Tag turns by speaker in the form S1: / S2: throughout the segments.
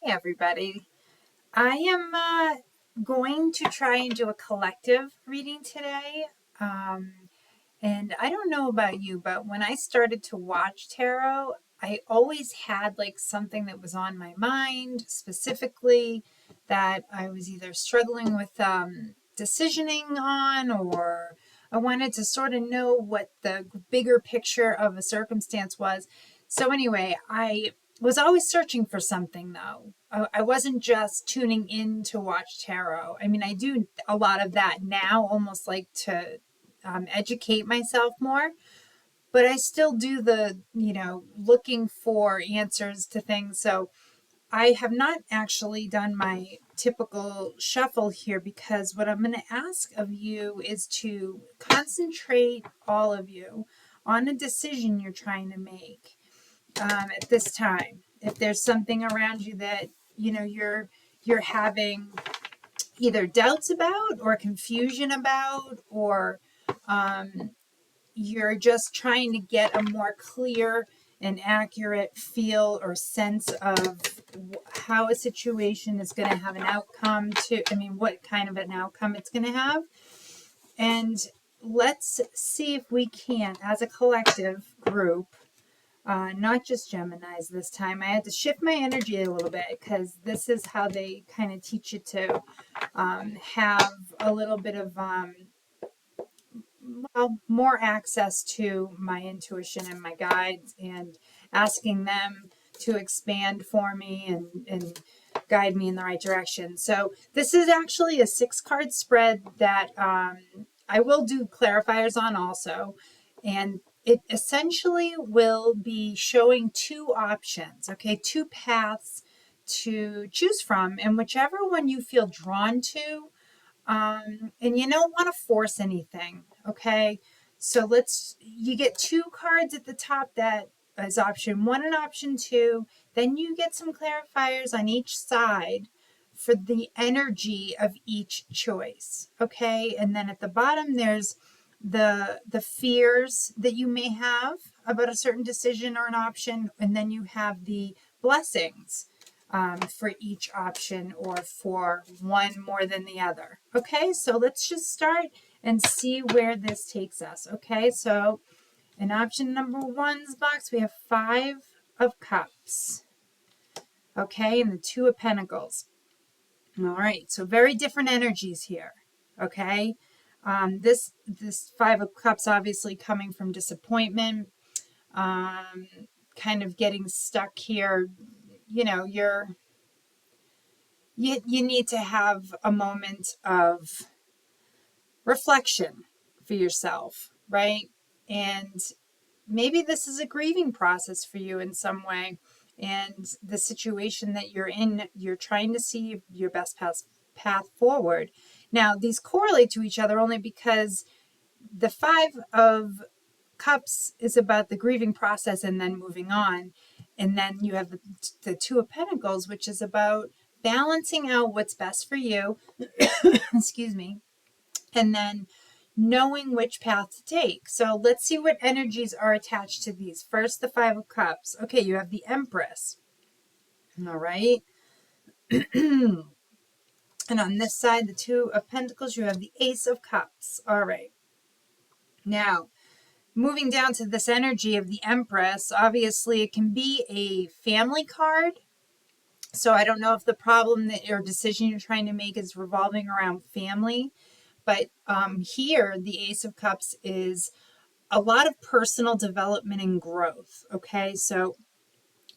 S1: Hey everybody. I am going to try and do a collective reading today. Um, and I don't know about you, but when I started to watch tarot, I always had like something that was on my mind specifically that I was either struggling with decisioning on, or I wanted to sort of know what the bigger picture of a circumstance was. So, anyway, I was always searching for something though. I wasn't just tuning in to watch tarot. I mean, I do a lot of that now, almost like to educate myself more, but I still do the, looking for answers to things. So I have not actually done my typical shuffle here because what I'm going to ask of you is to concentrate, all of you, on a decision you're trying to make at this time. If there's something around you that you're having either doubts about or confusion about, or um, you're just trying to get a more clear and accurate feel or sense of how a situation is going to have an outcome what kind of an outcome it's going to have. And let's see if we can, as a collective group, not just Geminis this time. I had to shift my energy a little bit because this is how they kind of teach you to have a little bit of more access to my intuition and my guides, and asking them to expand for me and guide me in the right direction. So this is actually a 6-card spread that I will do clarifiers on also. And it essentially will be showing two options, okay, two paths to choose from, and whichever one you feel drawn to, and you don't want to force anything, okay? So you get 2 cards at the top that is option 1 and option 2. Then you get some clarifiers on each side for the energy of each choice, okay? And then at the bottom, there's the fears that you may have about a certain decision or an option, and then you have the blessings for each option, or for one more than the other. Okay, so let's just start and see where this takes us. Okay, so in option number 1's box, we have 5 of Cups. Okay, and the 2 of Pentacles. All right, so very different energies here. Okay, this 5 of Cups obviously coming from disappointment, kind of getting stuck here. You need to have a moment of reflection for yourself, right? And maybe this is a grieving process for you in some way. And the situation that you're in, you're trying to see your best path forward. Now, these correlate to each other only because the 5 of Cups is about the grieving process and then moving on. And then you have the 2 of Pentacles, which is about balancing out what's best for you, excuse me, and then knowing which path to take. So let's see what energies are attached to these. First, the 5 of Cups. Okay, you have the Empress. All right. And on this side, the 2 of Pentacles, you have the Ace of Cups. All right. Now, moving down to this energy of the Empress, obviously it can be a family card. So I don't know if the problem that or decision you're trying to make is revolving around family, but here the Ace of Cups is a lot of personal development and growth. Okay, so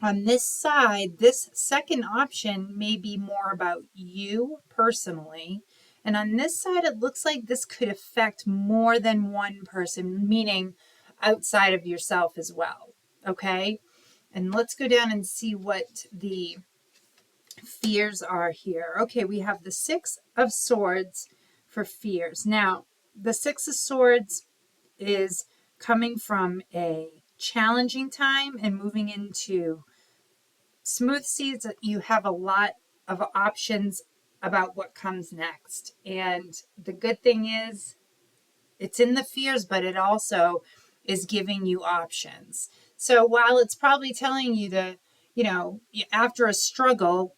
S1: on this side, this second option may be more about you personally. And on this side, it looks like this could affect more than one person, meaning outside of yourself as well. Okay, and let's go down and see what the fears are here. Okay, we have the 6 of Swords for fears. Now, the 6 of Swords is coming from a challenging time and moving into smooth seas. You have a lot of options about what comes next. And the good thing is it's in the fears, but it also is giving you options. So while it's probably telling you to, after a struggle,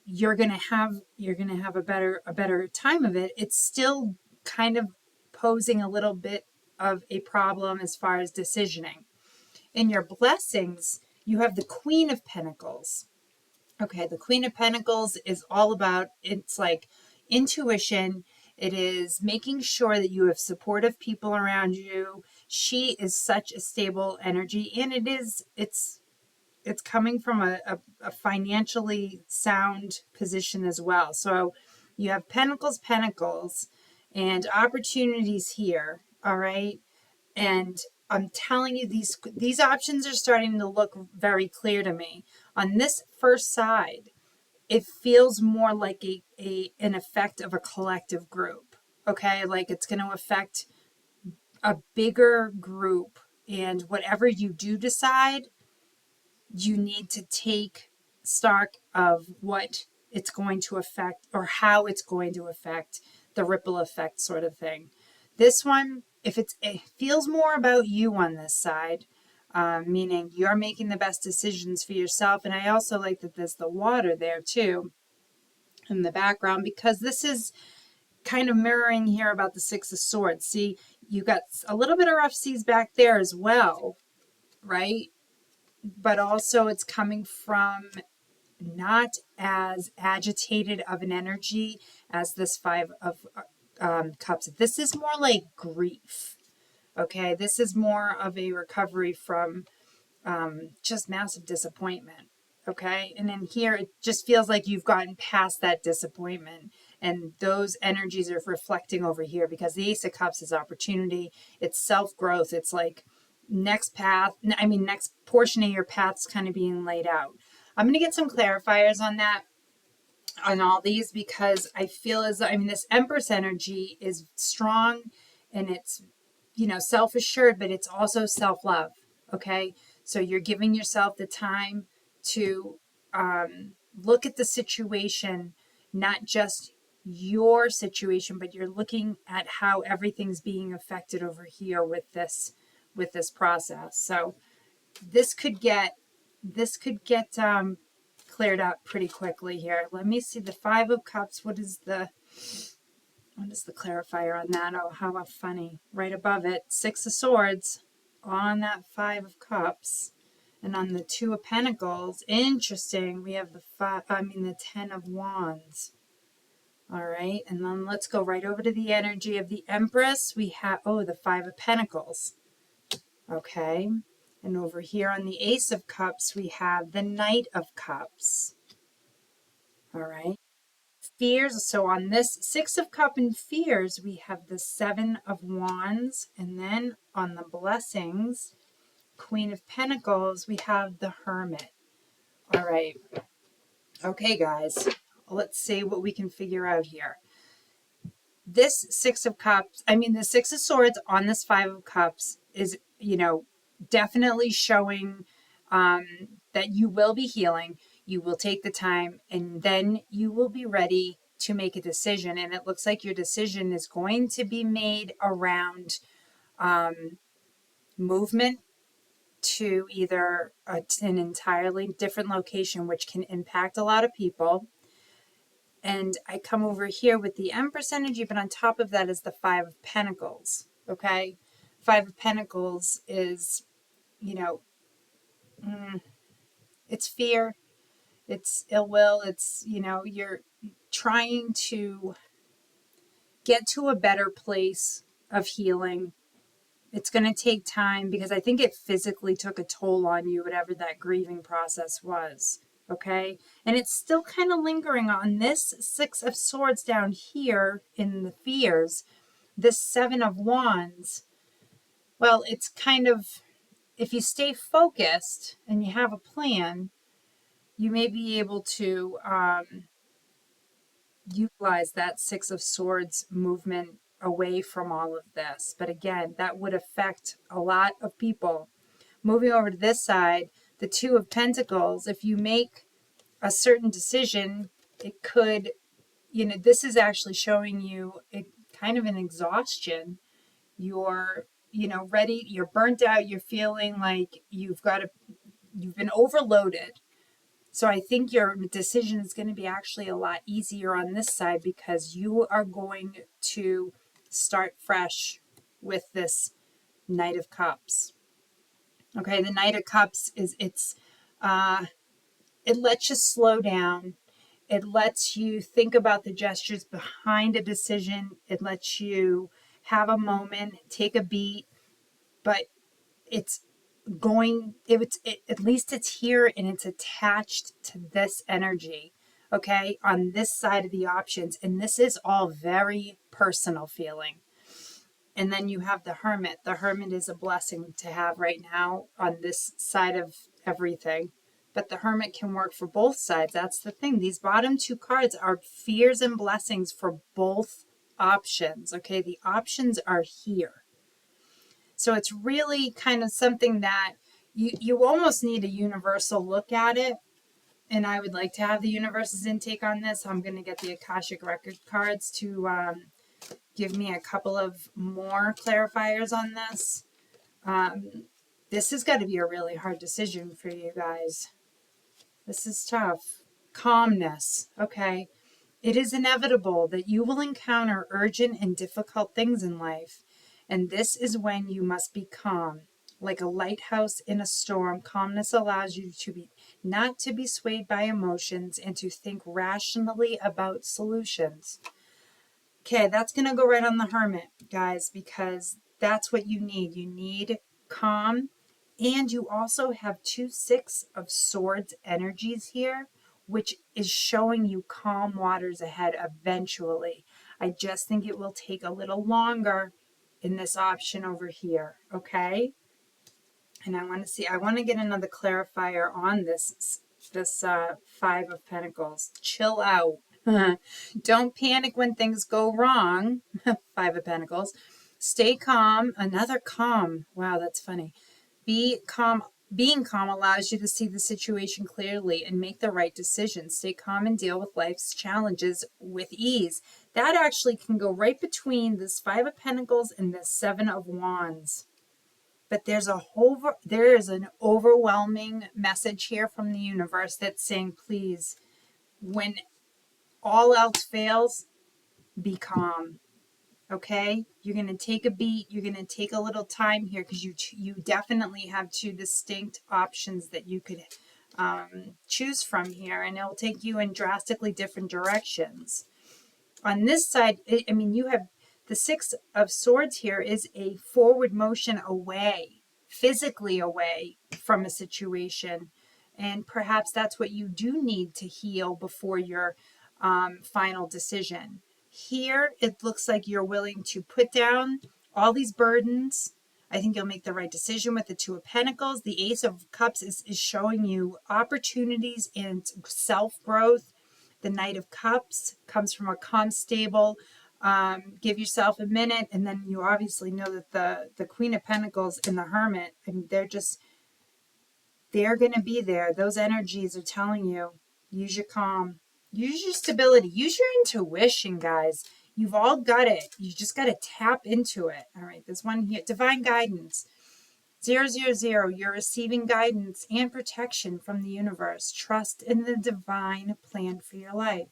S1: you're going to have a better time of it. It's still kind of posing a little bit of a problem as far as decisioning. In your blessings, you have the Queen of Pentacles. Okay, the Queen of Pentacles is all about, it's like intuition. It is making sure that you have supportive people around you. She is such a stable energy, and it's coming from a financially sound position as well. So you have Pentacles, Pentacles, and opportunities here. All right. And I'm telling you, these options are starting to look very clear to me. On this first side, it feels more like an effect of a collective group. Okay, like it's going to affect a bigger group, and whatever you do decide, you need to take stock of what it's going to affect or how it's going to affect, the ripple effect sort of thing. This one, if it feels more about you on this side, meaning you're making the best decisions for yourself. And I also like that there's the water there too in the background, because this is kind of mirroring here about the Six of Swords. See, you got a little bit of rough seas back there as well, right? But also it's coming from not as agitated of an energy as this Five of Cups. This is more like grief. Okay, this is more of a recovery from just massive disappointment. Okay, and then here it just feels like you've gotten past that disappointment, and those energies are reflecting over here because the Ace of Cups is opportunity, it's self growth, it's like next portion of your path's kind of being laid out. I'm going to get some clarifiers on that, on all these, because I feel as though, this Empress energy is strong, and it's, self-assured, but it's also self-love. Okay, so you're giving yourself the time to look at the situation, not just your situation, but you're looking at how everything's being affected over here with this process. So this could get cleared up pretty quickly here. Let me see the Five of Cups. What is the clarifier on that? Oh, how funny. Right above it, Six of Swords on that Five of Cups. And on the Two of Pentacles, interesting, we have the Ten of Wands. All right, and then let's go right over to the energy of the Empress. We have, the Five of Pentacles. Okay, and over here on the Ace of Cups, we have the Knight of Cups. All right. Fears. So on this Six of Cups and fears, we have the Seven of Wands. And then on the blessings, Queen of Pentacles, we have the Hermit. All right. Okay, guys. Let's see what we can figure out here. This Six of Cups, the Six of Swords on this Five of Cups is, definitely showing that you will be healing. You will take the time, and then you will be ready to make a decision. And it looks like your decision is going to be made around movement to either an entirely different location, which can impact a lot of people. And I come over here with the Empress energy, but on top of that is the Five of Pentacles. Okay, Five of Pentacles is, it's fear, it's ill will, it's, you're trying to get to a better place of healing. It's going to take time because I think it physically took a toll on you, whatever that grieving process was. Okay, and it's still kind of lingering on this Six of Swords down here in the fears. This Seven of Wands, well, it's kind of, if you stay focused and you have a plan, you may be able to utilize that Six of Swords movement away from all of this. But again, that would affect a lot of people. Moving over to this side, the Two of Pentacles, if you make a certain decision, it could, this is actually showing you kind of an exhaustion. You're, ready, you're burnt out, you're feeling like you've been overloaded. So I think your decision is going to be actually a lot easier on this side because you are going to start fresh with this Knight of Cups. Okay, the Knight of Cups it lets you slow down. It lets you think about the gestures behind a decision. It lets you have a moment, take a beat, but it's at least it's here and it's attached to this energy, okay, on this side of the options. And this is all very personal feeling. And then you have the Hermit. The Hermit is a blessing to have right now on this side of everything. But the Hermit can work for both sides. That's the thing. These bottom two cards are fears and blessings for both options. Okay, the options are here. So it's really kind of something that you almost need a universal look at it. And I would like to have the universe's intake on this. I'm going to get the Akashic Record cards to give me a couple of more clarifiers on this. This has got to be a really hard decision for you guys. This is tough. Calmness. Okay. It is inevitable that you will encounter urgent and difficult things in life, and this is when you must be calm. Like a lighthouse in a storm, calmness allows you to be not to be swayed by emotions and to think rationally about solutions. Okay, that's going to go right on the Hermit, guys, because that's what you need. You need calm, and you also have 2 6 of Swords energies here, which is showing you calm waters ahead eventually. I just think it will take a little longer in this option over here, okay? And I want to get another clarifier on this Five of Pentacles. Chill out. Don't panic when things go wrong. Five of Pentacles. Stay calm. Another calm. Wow, that's funny. Be calm. Being calm allows you to see the situation clearly and make the right decision. Stay calm and deal with life's challenges with ease. That actually can go right between this Five of Pentacles and this Seven of Wands. But there is an overwhelming message here from the universe that's saying, please, when all else fails, be calm. Okay, you're going to take a beat. You're going to take a little time here because you definitely have 2 distinct options that you could choose from here, and it'll take you in drastically different directions. On this side, you have the 6 of Swords here is a forward motion away, physically away from a situation. And perhaps that's what you do need to heal before your final decision. Here, it looks like you're willing to put down all these burdens. I think you'll make the right decision with the Two of Pentacles. The Ace of Cups is showing you opportunities and self-growth. The Knight of Cups comes from a calm, stable, give yourself a minute. And then you obviously know that the Queen of Pentacles and the Hermit, they're going to be there. Those energies are telling you, use your calm, use your stability, use your intuition, guys. You've all got it. You just got to tap into it. All right, there's one here. Divine guidance. 000, you're receiving guidance and protection from the universe. Trust in the divine plan for your life.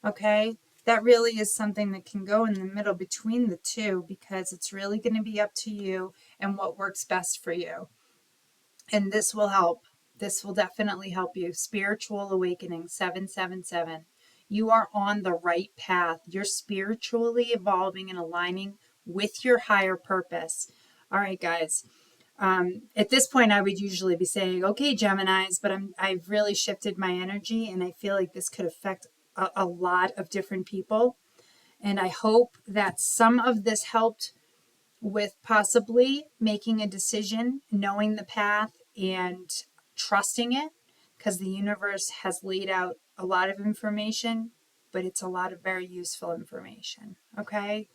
S1: Okay? That really is something that can go in the middle between the two because it's really going to be up to you and what works best for you. And this will help. This will definitely help you. Spiritual awakening, 777. You are on the right path. You're spiritually evolving and aligning with your higher purpose. All right, guys. At this point, I would usually be saying, okay, Geminis, but I've really shifted my energy, and I feel like this could affect a lot of different people. And I hope that some of this helped with possibly making a decision, knowing the path, and trusting it, because the universe has laid out a lot of information, but it's a lot of very useful information. Okay?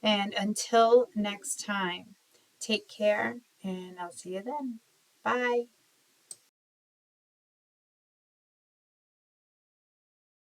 S1: And until next time, take care, and I'll see you then. Bye.